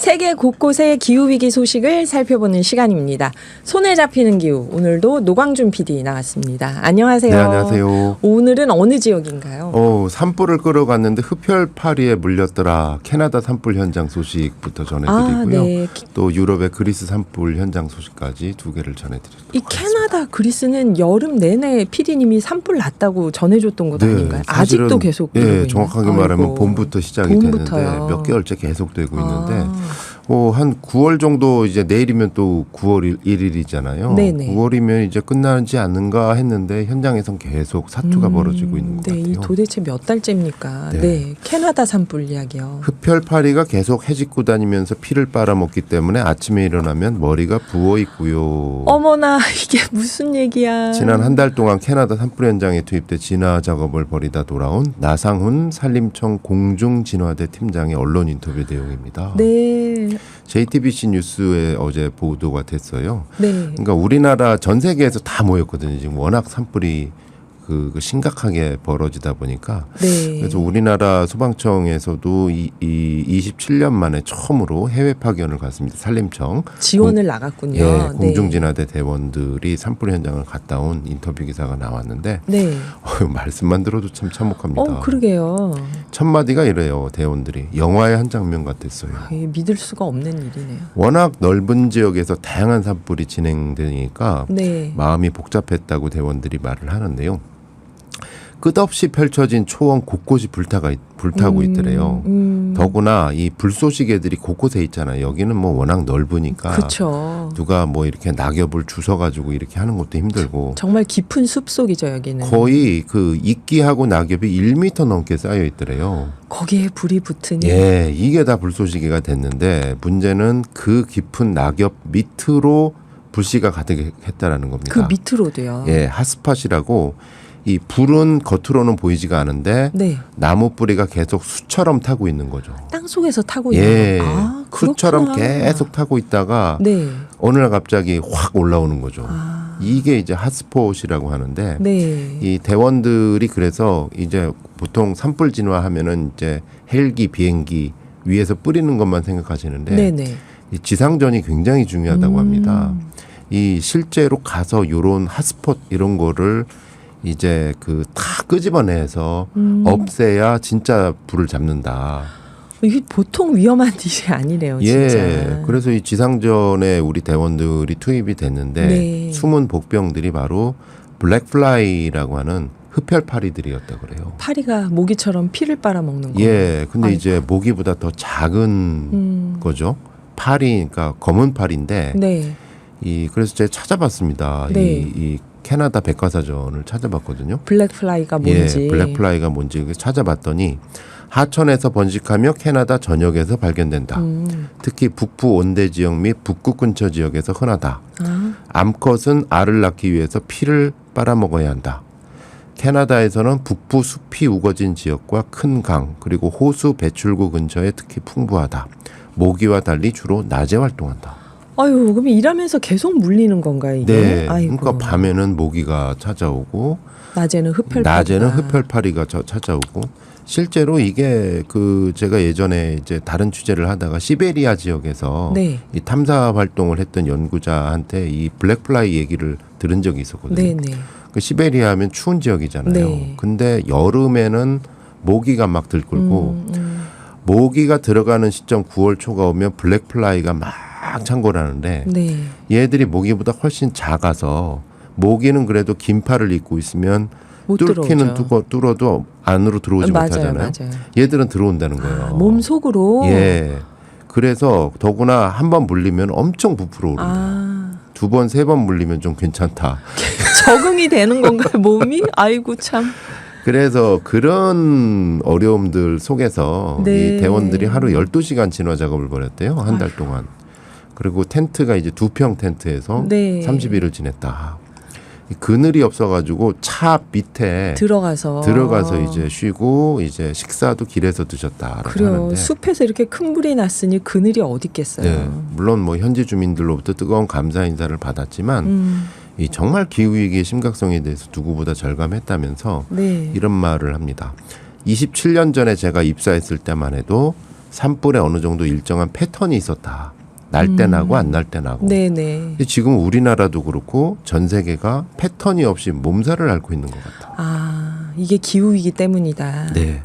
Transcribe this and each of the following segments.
세계 곳곳의 기후위기 소식을 살펴보는 시간입니다. 손에 잡히는 기후, 오늘도 노광준 PD 나왔습니다. 안녕하세요. 네, 안녕하세요. 오늘은 어느 지역인가요? 산불을 끌어갔는데 흡혈파리에 물렸더라. 캐나다 산불 현장 소식부터 전해드리고요. 네. 또 유럽의 그리스 산불 현장 소식까지 두 개를 전해드리도록 이 캐나다, 그리스는 여름 내내 PD님이 산불 났다고 전해줬던 것 아닌가요? 아직도 계속 이러고 있나요? 정확하게 말하면 봄부터 시작이 봄부터요. 됐는데 몇 개월째 계속되고 있는데 한 9월 정도 이제 내일이면 또 9월 1일이잖아요. 네네. 9월이면 이제 끝나지 않는가 했는데 현장에선 계속 사투가 벌어지고 있는 것 네, 같아요. 이 도대체 몇 달째입니까? 네. 네, 캐나다 산불 이야기요. 흡혈파리가 계속 해집고 다니면서 피를 빨아먹기 때문에 아침에 일어나면 머리가 부어 있고요. 어머나, 이게 무슨 얘기야. 지난 한 달 동안 캐나다 산불 현장에 투입돼 진화 작업을 벌이다 돌아온 나상훈 산림청 공중진화대 팀장의 언론 인터뷰 내용입니다. 네. JTBC 뉴스에 어제 보도가 됐어요. 네. 그러니까 우리나라 전 세계에서 다 모였거든요. 지금 워낙 산불이 심각하게 벌어지다 보니까. 네. 그래서 우리나라 소방청에서도 이 27년 만에 처음으로 해외 파견을 갔습니다. 산림청. 지원을 나갔군요. 예, 공중진화대 대원들이 산불 현장을 갔다 온 인터뷰 기사가 나왔는데 네. 말씀만 들어도 참 참혹합니다. 그러게요. 첫 마디가 이래요. 대원들이. 영화의 한 장면 같았어요. 믿을 수가 없는 일이네요. 워낙 넓은 지역에서 다양한 산불이 진행되니까 네. 마음이 복잡했다고 대원들이 말을 하는데요. 끝없이 펼쳐진 초원 곳곳이 불타고 있더래요. 더구나 이 불쏘시개들이 곳곳에 있잖아요. 여기는 뭐 워낙 넓으니까 그렇죠. 누가 뭐 이렇게 낙엽을 주워가지고 이렇게 하는 것도 힘들고 정말 깊은 숲속이죠, 여기는. 거의 이끼하고 낙엽이 1m 넘게 쌓여 있더래요. 거기에 불이 붙으니. 예, 이게 다 불쏘시개가 됐는데 문제는 그 깊은 낙엽 밑으로 불씨가 가득했다라는 겁니다. 그 밑으로도요. 예, 핫스팟이라고 이 불은 겉으로는 보이지가 않은데 네. 나무 뿌리가 계속 수처럼 타고 있는 거죠. 땅 속에서 타고 예, 있는 거. 수처럼 그렇구나. 계속 타고 있다가 네. 어느 날 갑자기 확 올라오는 거죠. 아. 이게 이제 핫스폿이라고 하는데 네. 이 대원들이 그래서 이제 보통 산불 진화하면은 이제 헬기, 비행기 위에서 뿌리는 것만 생각하시는데 네네. 이 지상전이 굉장히 중요하다고 합니다. 이 실제로 가서 이런 핫스폿 이런 거를 이제 다 끄집어내서 없애야 진짜 불을 잡는다. 이게 보통 위험한 일이 아니네요, 진짜. 예, 그래서 이 지상전에 우리 대원들이 투입이 됐는데 네. 숨은 복병들이 바로 블랙플라이라고 하는 흡혈파리들이었다 그래요. 파리가 모기처럼 피를 빨아먹는 거. 예, 근데 아이고. 이제 모기보다 더 작은 거죠. 파리, 그러니까 검은 파리인데 네. 그래서 제가 찾아봤습니다. 네. 이 캐나다 백과사전을 찾아봤거든요. 블랙플라이가 뭔지. 예, 블랙플라이가 뭔지 찾아봤더니 하천에서 번식하며 캐나다 전역에서 발견된다. 특히 북부 온대 지역 및 북극 근처 지역에서 흔하다. 암컷은 알을 낳기 위해서 피를 빨아먹어야 한다. 캐나다에서는 북부 숲이 우거진 지역과 큰 강 그리고 호수 배출구 근처에 특히 풍부하다. 모기와 달리 주로 낮에 활동한다. 아유, 그럼 일하면서 계속 물리는 건가요, 이게? 네, 아이고. 그러니까 밤에는 모기가 찾아오고 낮에는 흡혈파리가. 낮에는 흡혈파리가 찾아오고 실제로 이게 제가 예전에 이제 다른 취재를 하다가 시베리아 지역에서 네. 이 탐사 활동을 했던 연구자한테 이 블랙플라이 얘기를 들은 적이 있었거든요. 네네. 시베리아 하면 추운 지역이잖아요. 네. 근데 여름에는 모기가 막 들끓고 모기가 들어가는 시점 9월 초가 오면 블랙플라이가 막 창궐하는데 네. 얘들이 모기보다 훨씬 작아서 모기는 그래도 긴 팔을 입고 있으면 못 뚫기는 들어오죠. 뚫어도 안으로 들어오지 못하잖아요. 맞아요. 얘들은 들어온다는 거예요. 몸 속으로. 예. 그래서 더구나 한 번 물리면 엄청 부풀어 오른다. 두 번, 세 번 물리면 좀 괜찮다. 적응이 되는 건가요, 몸이? 아이고 참. 그래서 그런 어려움들 속에서 네. 이 대원들이 하루 12시간 진화 작업을 벌였대요. 한 달 동안. 그리고 텐트가 이제 2평 텐트에서 네. 30일을 지냈다. 그늘이 없어가지고 차 밑에 들어가서 이제 쉬고 이제 식사도 길에서 드셨다라고 그래요. 하는데 숲에서 이렇게 큰 불이 났으니 그늘이 어디 있겠어요. 네, 물론 뭐 현지 주민들로부터 뜨거운 감사 인사를 받았지만 이 정말 기후위기의 심각성에 대해서 누구보다 절감했다면서 네. 이런 말을 합니다. 27년 전에 제가 입사했을 때만 해도 산불에 어느 정도 일정한 패턴이 있었다. 날 때 나고 안 날 때 나고. 네네. 근데 지금 우리나라도 그렇고 전 세계가 패턴이 없이 몸살을 앓고 있는 것 같아. 아, 이게 기후위기 때문이다. 네.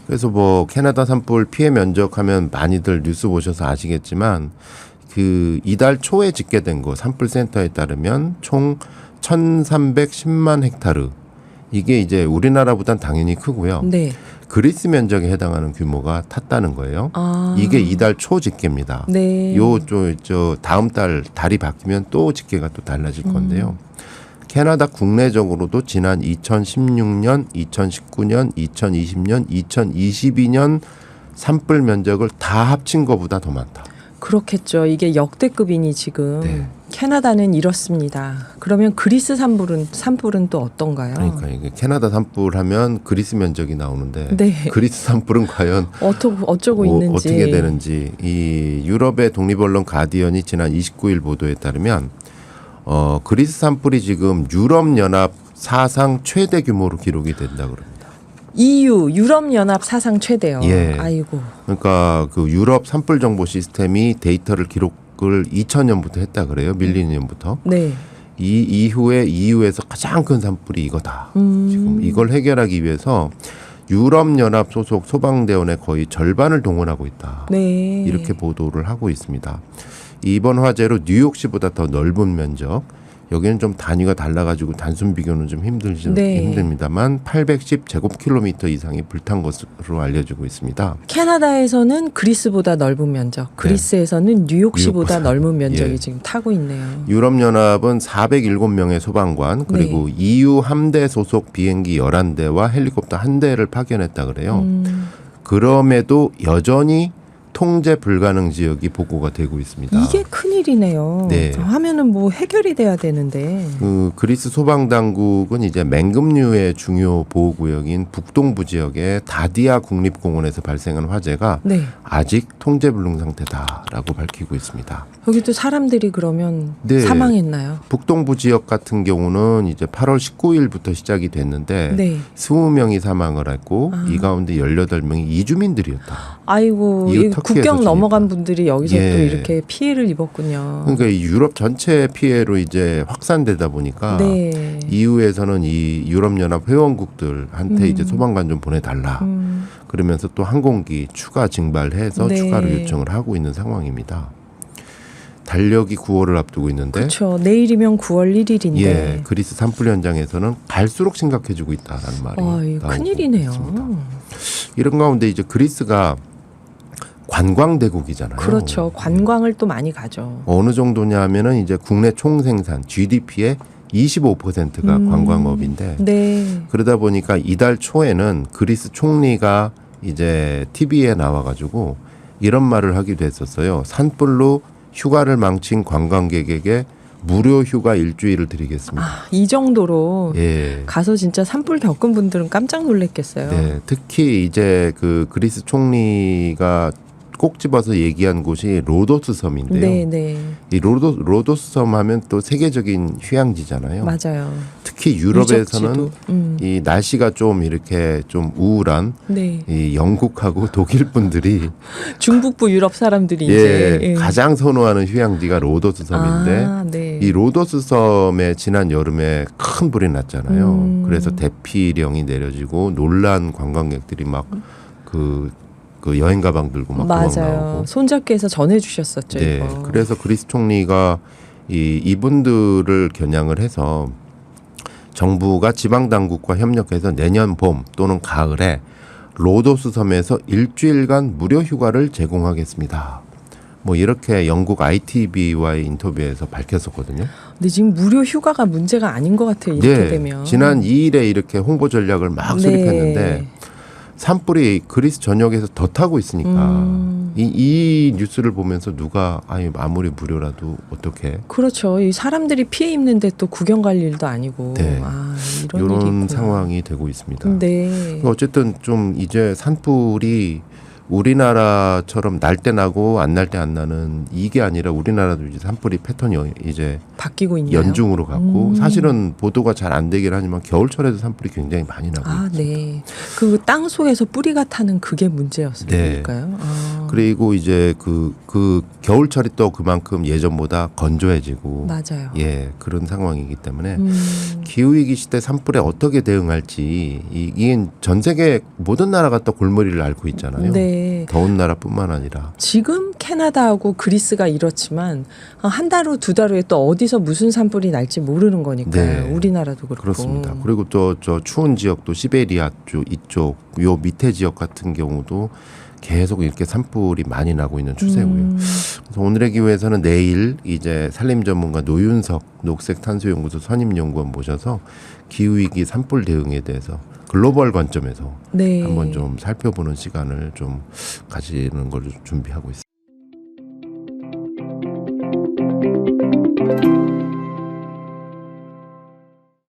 그래서 뭐 캐나다 산불 피해 면적하면 많이들 뉴스 보셔서 아시겠지만 그 이달 초에 집계된 거 산불센터에 따르면 총 1,310만 헥타르. 이게 이제 우리나라보단 당연히 크고요. 네. 그리스 면적에 해당하는 규모가 탔다는 거예요. 아. 이게 이달 초 집계입니다. 네. 저 다음 달이 바뀌면 또 집계가 또 달라질 건데요. 캐나다 국내적으로도 지난 2016년, 2019년, 2020년, 2022년 산불 면적을 다 합친 것보다 더 많다. 그렇겠죠. 이게 역대급이니 지금. 네. 캐나다는 이렇습니다. 그러면 그리스 산불은 또 어떤가요? 그러니까 이게 캐나다 산불 하면 그리스 면적이 나오는데 네. 그리스 산불은 과연 어쩌고 있는지. 어떻게 되는지 이 유럽의 독립언론 가디언이 지난 29일 보도에 따르면 그리스 산불이 지금 유럽연합 사상 최대 규모로 기록이 된다 그럽니다. EU 유럽연합 사상 최대요. 예. 아이고. 그러니까 그 유럽 산불 정보 시스템이 데이터를 기록을 2000년부터 했다 그래요. 밀리니엄부터. 네. 이 이후에 EU에서 가장 큰 산불이 이거다. 지금 이걸 해결하기 위해서 유럽연합 소속 소방대원의 거의 절반을 동원하고 있다. 네. 이렇게 보도를 하고 있습니다. 이번 화재로 뉴욕시보다 더 넓은 면적, 여기는 좀 단위가 달라가지고 단순 비교는 좀 네. 힘듭니다만 810제곱킬로미터 이상이 불탄 것으로 알려지고 있습니다. 캐나다에서는 그리스보다 넓은 면적, 그리스에서는 뉴욕시보다 뉴욕보다. 넓은 면적이 예. 지금 타고 있네요. 유럽연합은 407명의 소방관 그리고 네. EU 함대 소속 비행기 11대와 헬리콥터 1대를 파견했다 그래요. 그럼에도 여전히 통제 불가능 지역이 보고가 되고 있습니다. 이게 큰일이네요. 네. 하면은 뭐 해결이 돼야 되는데. 그 그리스 소방 당국은 이제 맹금류의 중요 보호구역인 북동부 지역의 다디아 국립공원에서 발생한 화재가 네. 아직 통제 불능 상태다라고 밝히고 있습니다. 여기도 사람들이 그러면 네. 사망했나요? 북동부 지역 같은 경우는 이제 8월 19일부터 시작이 됐는데 네. 20명이 사망을 했고 이 가운데 18명이 이주민들이었다. 아이고, 이웃 이 터키에서 국경 지냈다. 넘어간 분들이 여기서 예. 또 이렇게 피해를 입었군요. 그러니까 이 유럽 전체 피해로 이제 확산되다 보니까 네. EU에서는 이 유럽연합 회원국들한테 이제 소방관 좀 보내달라. 그러면서 또 항공기 추가 증발해서 네. 추가로 요청을 하고 있는 상황입니다. 달력이 9월을 앞두고 있는데 그렇죠. 내일이면 9월 1일인데. 예, 그리스 산불 현장에서는 갈수록 심각해지고 있다라는 말이 이거 나오고 큰일이네요. 있습니다. 이런 가운데 이제 그리스가 관광대국이잖아요. 그렇죠. 관광을 또 많이 가죠. 어느 정도냐 하면은 이제 국내 총생산 GDP의 25%가 관광업인데 네. 그러다 보니까 이달 초에는 그리스 총리가 이제 TV에 나와가지고 이런 말을 하기도 했었어요. 산불로 휴가를 망친 관광객에게 무료 휴가 일주일을 드리겠습니다. 이 정도로 예. 가서 진짜 산불 겪은 분들은 깜짝 놀랐겠어요. 네, 특히 이제 그 그리스 총리가 꼭 집어서 얘기한 곳이 로도스 섬인데요. 네, 네. 이 로도스 섬 하면 또 세계적인 휴양지잖아요. 맞아요. 특히 유럽에서는 유적지도. 이 날씨가 좀 이렇게 좀 우울한 네. 이 영국하고 독일 분들이 중북부 유럽 사람들이 예, 이제 가장 선호하는 휴양지가 로도스 섬인데 네. 이 로도스 섬에 지난 여름에 큰 불이 났잖아요. 그래서 대피령이 내려지고 놀란 관광객들이 막 그 여행 가방 들고 막 도망 맞아요. 나오고. 손잡기에서 전해주셨었죠. 네, 이거. 그래서 그리스 총리가 이분들을 겨냥을 해서 정부가 지방 당국과 협력해서 내년 봄 또는 가을에 로도스 섬에서 일주일간 무료 휴가를 제공하겠습니다. 뭐 이렇게 영국 ITV와의 인터뷰에서 밝혔었거든요. 근데 지금 무료 휴가가 문제가 아닌 것 같아요. 이렇게 네, 되면. 지난 2일에 이렇게 홍보 전략을 막 네. 수립했는데 산불이 그리스 전역에서 더 타고 있으니까 이 뉴스를 보면서 누가 아무리 무료라도 어떻게 그렇죠. 이 사람들이 피해 입는데 또 구경 갈 일도 아니고 네. 이런 일이 이런 있구나. 상황이 되고 있습니다. 네. 어쨌든 좀 이제 산불이 우리나라처럼 날 때 나고 안 날 때 안 나는 이게 아니라 우리나라도 이제 산불이 패턴이 이제 바뀌고 있나요? 연중으로 갔고 사실은 보도가 잘 안 되긴 하지만 겨울철에도 산불이 굉장히 많이 나고 아, 있습니다. 네. 그 땅 속에서 뿌리가 타는 그게 문제였을까요? 네. 아. 그리고 이제 그 겨울철이 또 그만큼 예전보다 건조해지고 맞아요. 예 그런 상황이기 때문에 기후 위기 시대 산불에 어떻게 대응할지 이게 전 세계 모든 나라가 또 골머리를 앓고 있잖아요. 네. 더운 나라뿐만 아니라 지금 캐나다하고 그리스가 이렇지만 한 달 후, 두 달 후에 또 어디서 무슨 산불이 날지 모르는 거니까요. 네. 우리나라도 그렇고. 그렇습니다. 그리고 또 저 추운 지역도 시베리아 쪽 이쪽 요 밑에 지역 같은 경우도 계속 이렇게 산불이 많이 나고 있는 추세고요. 그래서 오늘의 기후에서는 내일 이제 산림 전문가 노윤석 녹색탄소연구소 선임연구원 모셔서 기후위기 산불 대응에 대해서 글로벌 관점에서 네. 한번 좀 살펴보는 시간을 좀 가지는 걸 준비하고 있습니다.